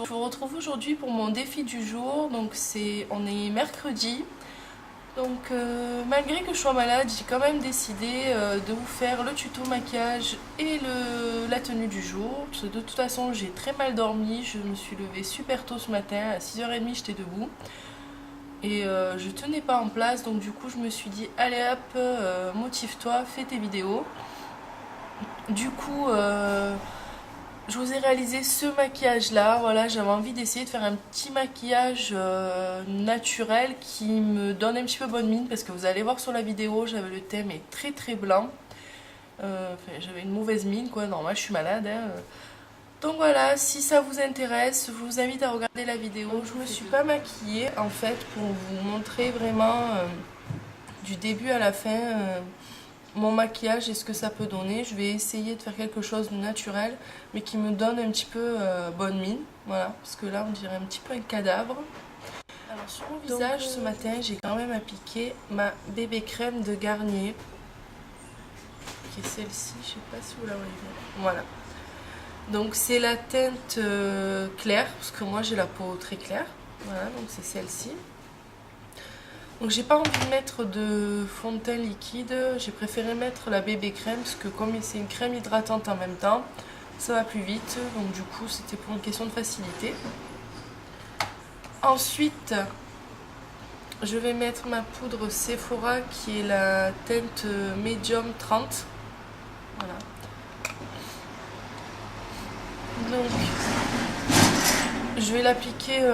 vous retrouve aujourd'hui pour mon défi du jour. Donc on est mercredi. Donc malgré que je sois malade, j'ai quand même décidé de vous faire le tuto maquillage et la tenue du jour. Parce que de toute façon j'ai très mal dormi, je me suis levée super tôt ce matin, à 6h30 j'étais debout. Et je tenais pas en place, donc du coup je me suis dit allez hop, motive-toi, fais tes vidéos. Du coup je vous ai réalisé ce maquillage là, voilà, j'avais envie d'essayer de faire un petit maquillage naturel qui me donne un petit peu bonne mine parce que vous allez voir sur la vidéo, j'avais le teint est très très blanc. Enfin, j'avais une mauvaise mine quoi, normal je suis malade hein. Donc voilà, si ça vous intéresse, je vous invite à regarder la vidéo. Je me suis pas maquillée en fait pour vous montrer vraiment du début à la fin mon maquillage et ce que ça peut donner. Je vais essayer de faire quelque chose de naturel mais qui me donne un petit peu bonne mine. Voilà, parce que là on dirait un petit peu un cadavre. Alors sur mon visage ce matin j'ai quand même appliqué ma bébé crème de Garnier. Qui est celle-ci, je sais pas si vous la voyez bien. Voilà. Donc c'est la teinte claire, parce que moi j'ai la peau très claire. Voilà, donc c'est celle-ci. Donc j'ai pas envie de mettre de fond de teint liquide, j'ai préféré mettre la bébé crème, parce que comme c'est une crème hydratante en même temps, ça va plus vite. Donc du coup c'était pour une question de facilité. Ensuite, je vais mettre ma poudre Sephora qui est la teinte Medium 30. Voilà. Donc, je vais l'appliquer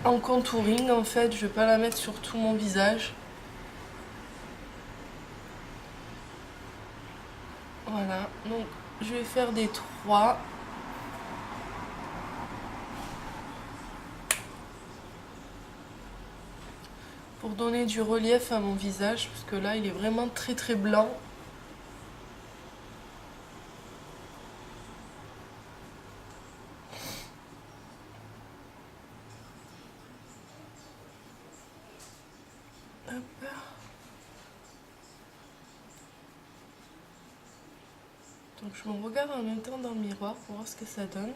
en contouring en fait, je vais pas la mettre sur tout mon visage. Voilà, donc je vais faire des 3. Pour donner du relief à mon visage, parce que là il est vraiment très très blanc. Hop. Donc je me regarde en même temps dans le miroir pour voir ce que ça donne.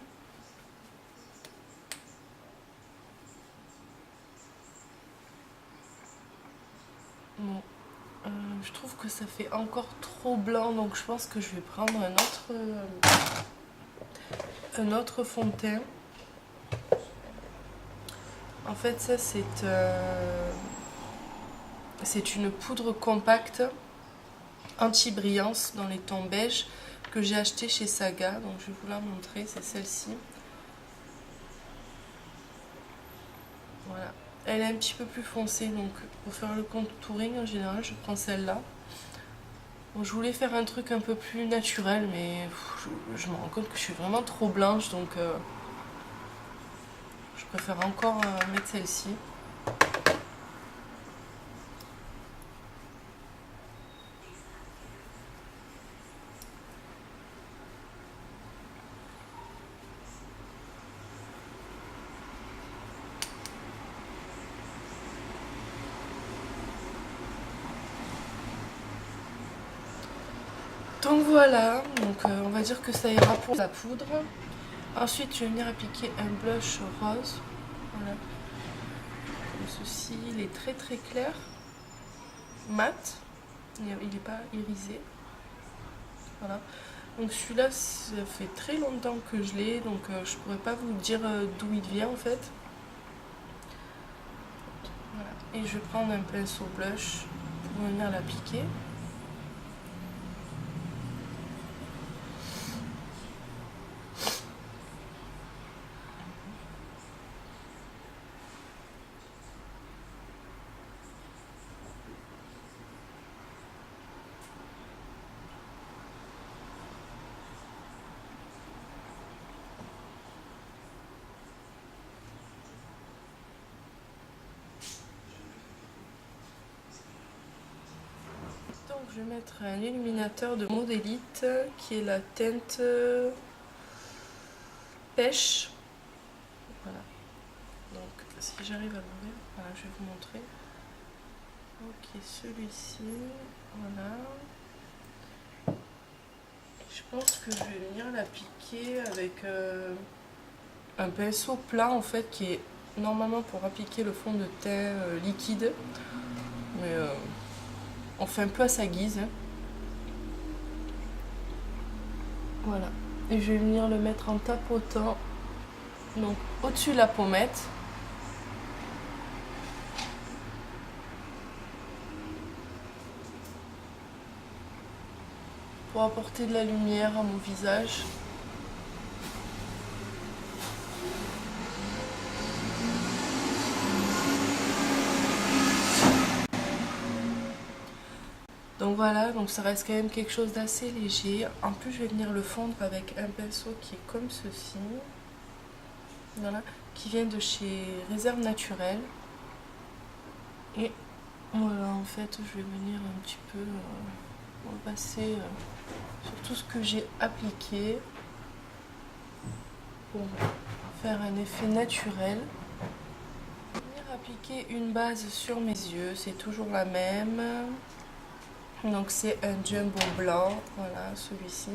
Bon, je trouve que ça fait encore trop blanc, donc je pense que je vais prendre un autre fond de teint. En fait ça c'est une poudre compacte anti-brillance dans les tons beige que j'ai acheté chez Saga, donc je vais vous la montrer, c'est celle-ci. Voilà, elle est un petit peu plus foncée, donc pour faire le contouring en général je prends celle-là. Bon, je voulais faire un truc un peu plus naturel, mais je me rends compte que je suis vraiment trop blanche, donc je préfère encore mettre celle-ci. Donc voilà, donc on va dire que ça ira pour la poudre. Ensuite, je vais venir appliquer un blush rose. Voilà. Comme ceci, il est très très clair, mat, il n'est pas irisé. Voilà. Donc celui-là, ça fait très longtemps que je l'ai, donc je pourrais pas vous dire d'où il vient en fait. Voilà. Et je vais prendre un pinceau blush pour venir l'appliquer. Donc je vais mettre un illuminateur de Modélite qui est la teinte pêche. Voilà. Donc si j'arrive à l'ouvrir, voilà, je vais vous montrer. Ok, celui-ci, voilà. Je pense que je vais venir l'appliquer avec un pinceau plat en fait qui est normalement pour appliquer le fond de teint liquide. Mais on fait un peu à sa guise. Voilà. Et je vais venir le mettre en tapotant donc au-dessus de la pommette. Pour apporter de la lumière à mon visage. Donc voilà, donc ça reste quand même quelque chose d'assez léger. En plus, je vais venir le fondre avec un pinceau qui est comme ceci. Voilà, qui vient de chez Réserve Naturelle. Et voilà, en fait, je vais venir un petit peu repasser sur tout ce que j'ai appliqué pour faire un effet naturel. Je vais venir appliquer une base sur mes yeux, c'est toujours la même. Donc c'est un jumbo blanc, voilà, celui-ci.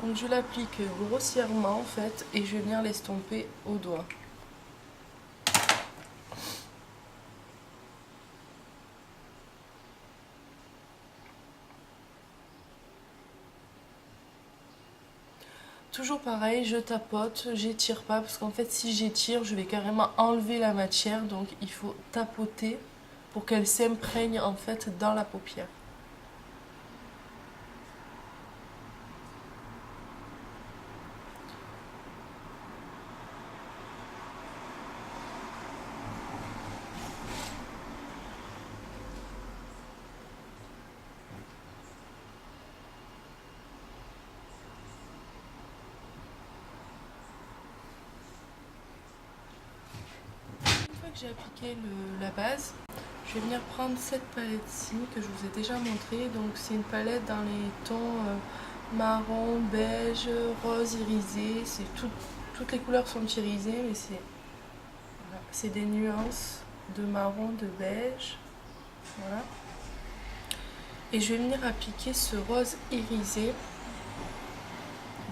Donc je l'applique grossièrement en fait et je vais venir l'estomper au doigt. Toujours pareil, je tapote, j'étire pas parce qu'en fait si j'étire je vais carrément enlever la matière, donc il faut tapoter pour qu'elle s'imprègne en fait dans la paupière. J'ai appliqué la base, je vais venir prendre cette palette-ci que je vous ai déjà montré. Donc c'est une palette dans les tons marron, beige, rose, irisé. Toutes les couleurs sont irisées, mais c'est des nuances de marron, de beige. Voilà. Et je vais venir appliquer ce rose irisé.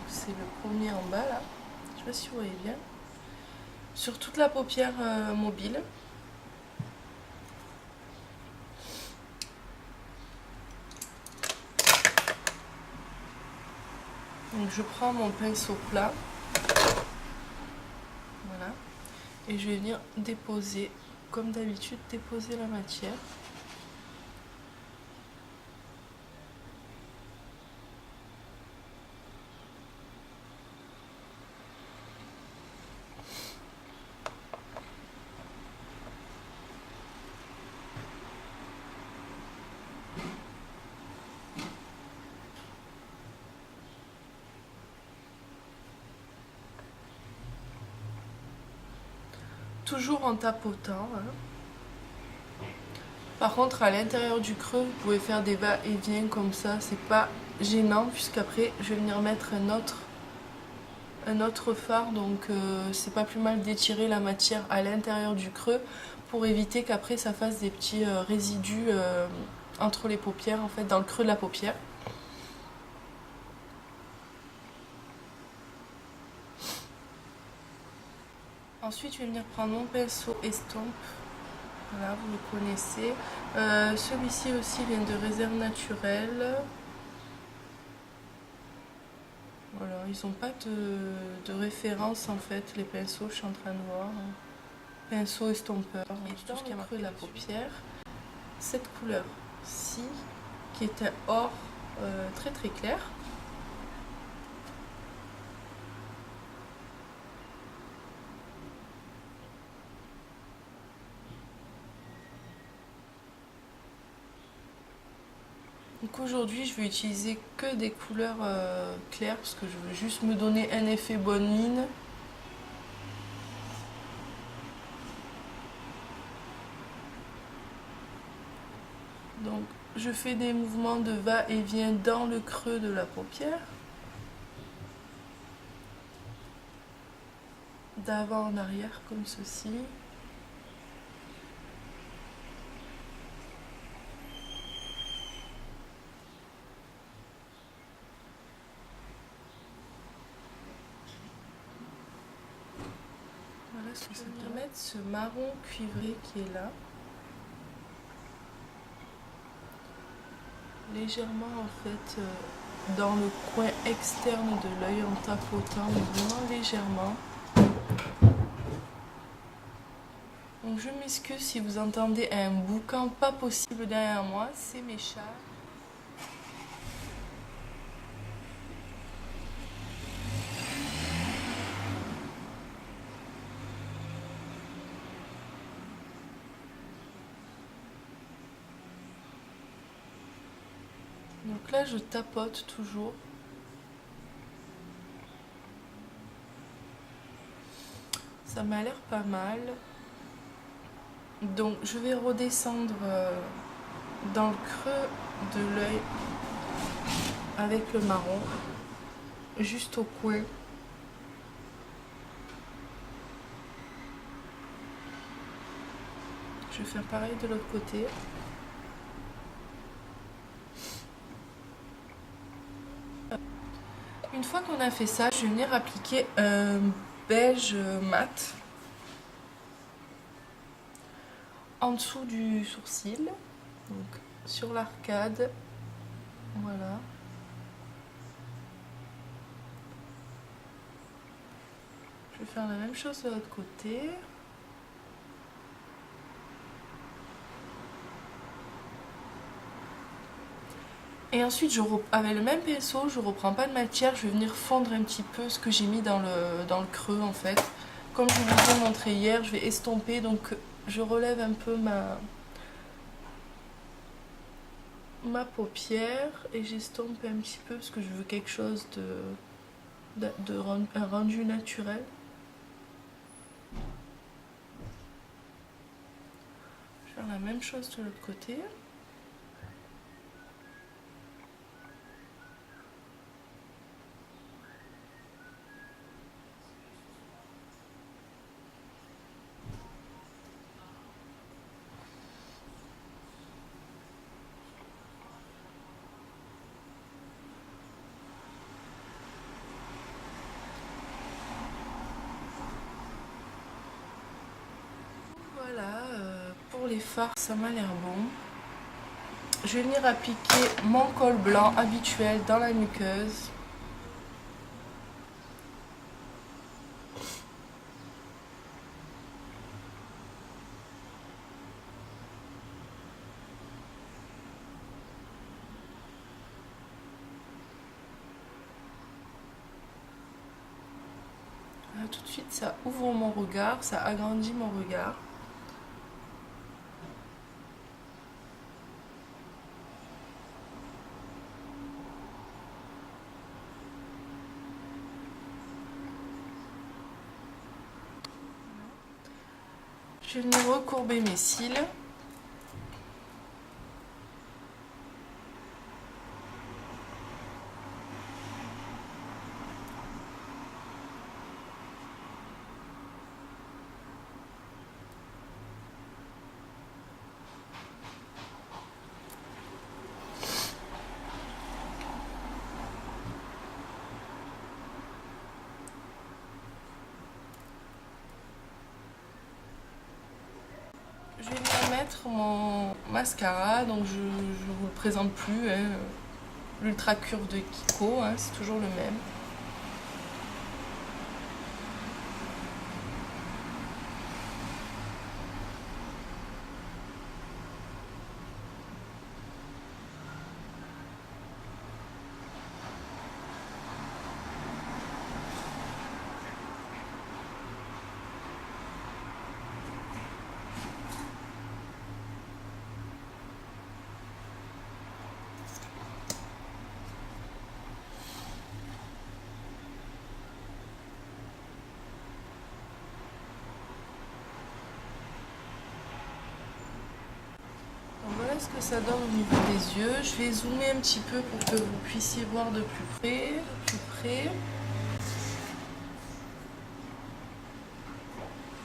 C'est le premier en bas là. Je sais pas si vous voyez bien. Sur toute la paupière mobile. Donc je prends mon pinceau plat. Voilà. Et je vais venir déposer, comme d'habitude, déposer la matière. Toujours en tapotant. Hein. Par contre, à l'intérieur du creux, vous pouvez faire des va-et-vient comme ça. C'est pas gênant, puisqu'après, je vais venir mettre un autre fard. Donc, c'est pas plus mal d'étirer la matière à l'intérieur du creux pour éviter qu'après, ça fasse des petits résidus entre les paupières, en fait, dans le creux de la paupière. Ensuite, je vais venir prendre mon pinceau estompe. Voilà, vous le connaissez. Celui-ci aussi vient de Réserve Naturelle. Voilà, ils n'ont pas de référence en fait, les pinceaux, je suis en train de voir. Pinceau estompeur, et tout ce qui est marqué de la paupière. Cette couleur-ci, qui est un or très très clair. Donc aujourd'hui, je vais utiliser que des couleurs claires parce que je veux juste me donner un effet bonne mine. Donc je fais des mouvements de va-et-vient dans le creux de la paupière. D'avant en arrière comme ceci. Voilà ce que ça donne. Je vais mettre ce marron cuivré qui est là. Légèrement en fait dans le coin externe de l'œil en tapotant, mais vraiment légèrement. Donc je m'excuse si vous entendez un boucan pas possible derrière moi, c'est mes chats. Donc là je tapote toujours. Ça m'a l'air pas mal. Donc je vais redescendre dans le creux de l'œil avec le marron, juste au coin. Je vais faire pareil de l'autre côté. Une fois qu'on a fait ça, je vais venir appliquer un beige mat en dessous du sourcil, donc sur l'arcade, voilà. Je vais faire la même chose de l'autre côté. Et ensuite, avec le même pinceau, je reprends pas de matière, je vais venir fondre un petit peu ce que j'ai mis dans le creux en fait. Comme je vous ai montré hier, je vais estomper, donc je relève un peu ma paupière et j'estompe un petit peu parce que je veux quelque chose un rendu naturel. Je vais faire la même chose de l'autre côté. Voilà, pour les fards, ça m'a l'air bon. Je vais venir appliquer mon col blanc habituel dans la muqueuse. Là, tout de suite, ça ouvre mon regard, ça agrandit mon regard. Je vais venir recourber mes cils. Je vais venir mettre mon mascara, donc je ne vous le présente plus, hein. L'Ultra Curve de Kiko, hein, c'est toujours le même. Voilà ce que ça donne au niveau des yeux. Je vais zoomer un petit peu pour que vous puissiez voir de plus près.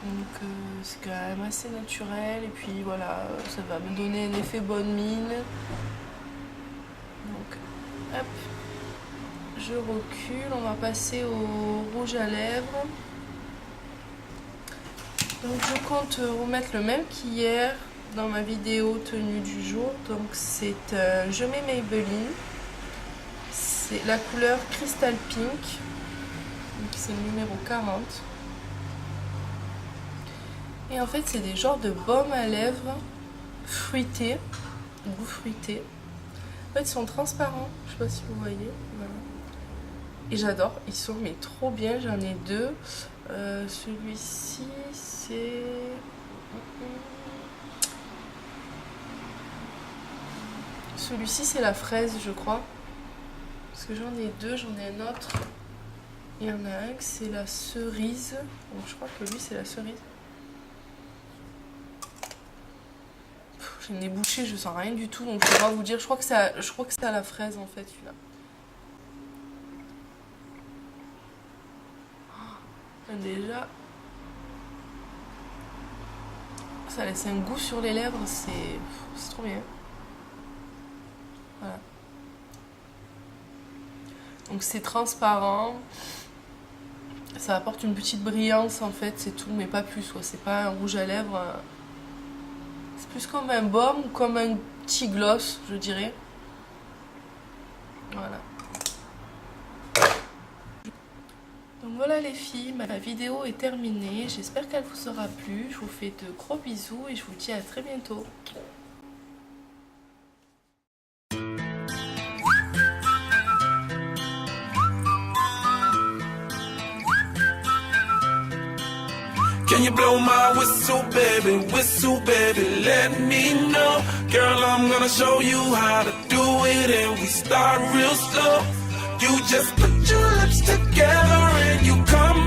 Donc c'est quand même assez naturel et puis voilà, ça va me donner un effet bonne mine. Donc hop, je recule, on va passer au rouge à lèvres. Donc je compte remettre le même qu'hier dans ma vidéo tenue du jour. Donc c'est un Je mets Maybelline. C'est la couleur Crystal Pink. Donc c'est le numéro 40. Et en fait c'est des genres de baumes à lèvres fruités, goût fruité. En fait ils sont transparents, je sais pas si vous voyez. Voilà. Et j'adore, ils sont mais trop bien, j'en ai deux. Celui-ci c'est... Celui-ci c'est la fraise je crois. Parce que j'en ai deux, j'en ai un autre. Il y en a un que c'est la cerise. Donc je crois que lui c'est la cerise. J'ai le nez bouché, je sens rien du tout, donc je peux pas vous dire. Je crois que c'est à la fraise en fait celui-là. Déjà, ça laisse un goût sur les lèvres, c'est trop bien. Voilà. Donc c'est transparent. Ça apporte une petite brillance en fait, c'est tout, mais pas plus. C'est pas un rouge à lèvres. C'est plus comme un baume ou comme un petit gloss, je dirais. Voilà. Donc voilà les filles, ma vidéo est terminée. J'espère qu'elle vous aura plu. Je vous fais de gros bisous et je vous dis à très bientôt. Can you blow my whistle, baby, let me know. Girl, I'm gonna show you how to do it and we start real slow. You just put your lips together and you come